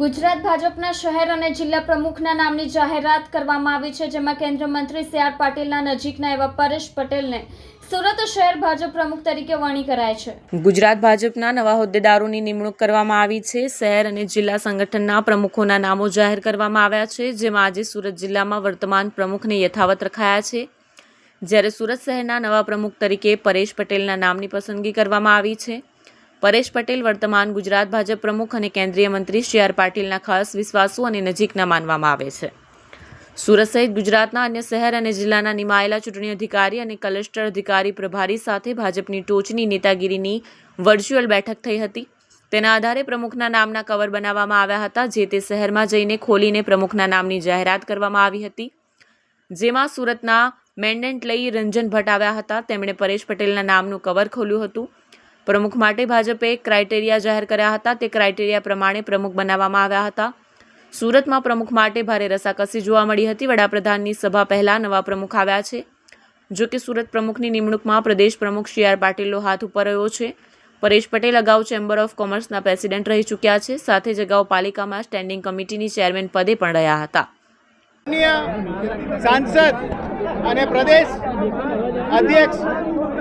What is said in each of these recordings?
ગુજરાત ભાજપના શહેર અને જિલ્લા પ્રમુખના નામની જાહેરાત કરવામાં આવી છે, જેમાં કેન્દ્રીય મંત્રી સી.આર. પાટીલના નજીકના એવા પરેશ પટેલને સુરત શહેર ભાજપ પ્રમુખ તરીકે વરણી કરાય છે. ગુજરાત ભાજપના નવા હોદ્દેદારોની નિમણૂક કરવામાં આવી છે. શહેર અને જિલ્લા સંગઠનના પ્રમુખોના નામો જાહેર કરવામાં આવ્યા છે, જેમાં આજે સુરત જિલ્લામાં વર્તમાન પ્રમુખને યથાવત રખાયા છે, જ્યારે સુરત શહેરના નવા પ્રમુખ તરીકે પરેશ પટેલના નામની પસંદગી કરવામાં આવી છે. પરેશ પટેલ વર્તમાન ગુજરાત ભાજપ પ્રમુખ અને કેન્દ્રીય મંત્રી સી.આર. પાટીલના ખાસ વિશ્વાસુ અને નજીકના માનવામાં આવે છે. સુરત સહિત ગુજરાતના અન્ય શહેર અને જિલ્લાના નિમાયેલા ચૂંટણી અધિકારી અને કલેક્ટર અધિકારી પ્રભારી સાથે ભાજપની ટોચની નેતાગીરીની વર્ચ્યુઅલ બેઠક થઈ હતી. તેના આધારે પ્રમુખના નામના કવર બનાવવામાં આવ્યા હતા, જે તે શહેરમાં જઈને ખોલીને પ્રમુખના નામની જાહેરાત કરવામાં આવી હતી, જેમાં સુરતના મેન્ડેન્ટ લઈ રંજન ભટ્ટ આવ્યા હતા. તેમણે પરેશ પટેલના નામનું કવર ખોલ્યું હતું. પ્રમુખ માટે ભાજપે ક્રાઇટેરિયા જાહેર કર્યા હતા. તે ક્રાઇટેરિયા પ્રમાણે પ્રમુખ બનાવવામાં આવ્યા હતા. સુરતમાં પ્રમુખ માટે ભારે રસાકસી જોવા મળી હતી. વડાપ્રધાનની સભા પહેલા નવા પ્રમુખ આવ્યા છે. જો કે સુરત પ્રમુખની નિમણૂકમાં પ્રદેશ પ્રમુખ સી.આર. પાટીલનો હાથ ઉપર રહ્યો છે. પરેશ પટેલ અગાઉ ચેમ્બર ઓફ કોમર્સના પ્રેસિડેન્ટ રહી ચૂક્યા છે. સાથે જ અગાઉ પાલિકામાં સ્ટેન્ડિંગ કમિટીની ચેરમેન પદે પણ રહ્યા હતા. સાંસદ અને પ્રદેશ અધ્યક્ષ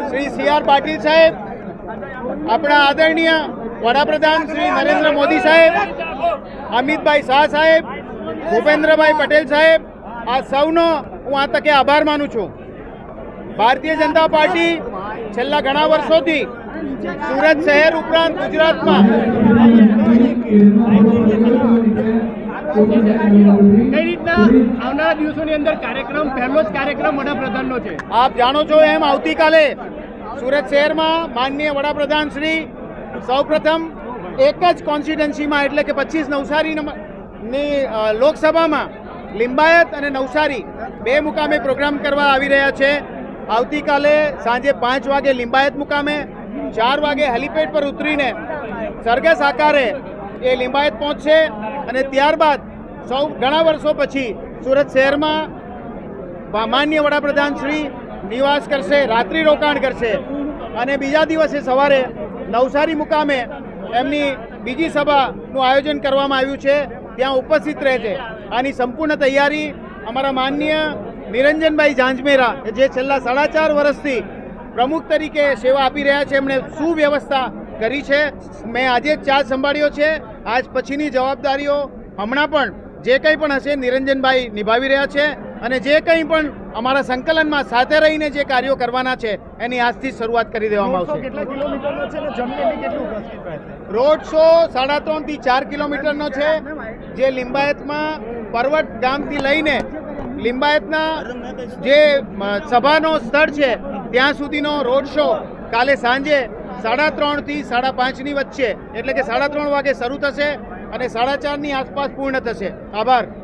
શ્રી સી.આર. પાટીલ સાહેબ, આપણા આદરણીય વડાપ્રધાન શ્રી નરેન્દ્ર મોદી સાહેબ, અમિતભાઈ શાહ સાહેબ, ભૂપેન્દ્રભાઈ પટેલ સાહેબ, આ સૌનો હું આ તકે આભાર માનું છું. ભારતીય જનતા પાર્ટી છેલ્લા ઘણા વર્ષોથી સુરત શહેર ઉપરાંત ગુજરાતમાં કઈ રીતના આવનારા દિવસોની અંદર કાર્યક્રમ પહેલો જ કાર્યક્રમ વડાપ્રધાનનો છે. આપ જાણો છો એમ આવતીકાલે સુરત શહેરમાં માનનીય વડાપ્રધાન શ્રી સૌપ્રથમ એક જ કોન્સ્ટિટ્યુન્સીમાં એટલે કે 25 નવસારીની લોકસભામાં લિંબાયત અને નવસારી બે મુકામે પ્રોગ્રામ કરવા આવી રહ્યા છે. આવતીકાલે સાંજે 5 વાગે લિંબાયત મુકામે, 4 વાગે હેલિપેડ પર ઉતરીને સરઘસ આકારે એ લિંબાયત પહોંચશે અને ત્યારબાદ સૌ ઘણા વર્ષો પછી સુરત શહેરમાં માનનીય વડાપ્રધાન શ્રી નિવાસ કરશે, રાત્રિ રોકાણ કરશે અને બીજા દિવસે સવારે નવસારી મુકામે એમની બીજી સભાનું આયોજન કરવામાં આવ્યું છે, ત્યાં ઉપસ્થિત રહે છે. આની સંપૂર્ણ તૈયારી અમારા માનનીય નિરંજનભાઈ ઝાંઝમેરા, જે છેલ્લા 4.5 વર્ષથી પ્રમુખ તરીકે સેવા આપી રહ્યા છે, એમણે સુવ્યવસ્થા કરી છે. મેં આજે જ ચાર્જ સંભાળ્યો છે. આજ પછીની જવાબદારીઓ હમણાં પણ જે કંઈ પણ હશે નિરંજનભાઈ નિભાવી રહ્યા છે અને જે કંઈ પણ અમારા સંકલનમાં સાથે રહીને જે કાર્યો કરવાના છે એની આજથી શરૂઆત કરી દેવામાં આવશે. કેટલા કિલોમીટરનો છે ને જમીન કેટલું ઉપસ્થિત રહેશે? રોડ શો 3.5 થી 4 કિલોમીટરનો છે, જે લિંબાયતમાં પર્વત ગામથી લઈને લિંબાયતના જે સભાનો સ્થળ છે ત્યાં સુધીનો રોડ શો કાલે સાંજે 3:30 થી 5:30 વચ્ચે એટલે કે 3:30 વાગે શરૂ થશે અને 4:30 આસપાસ પૂર્ણ થશે. આભાર.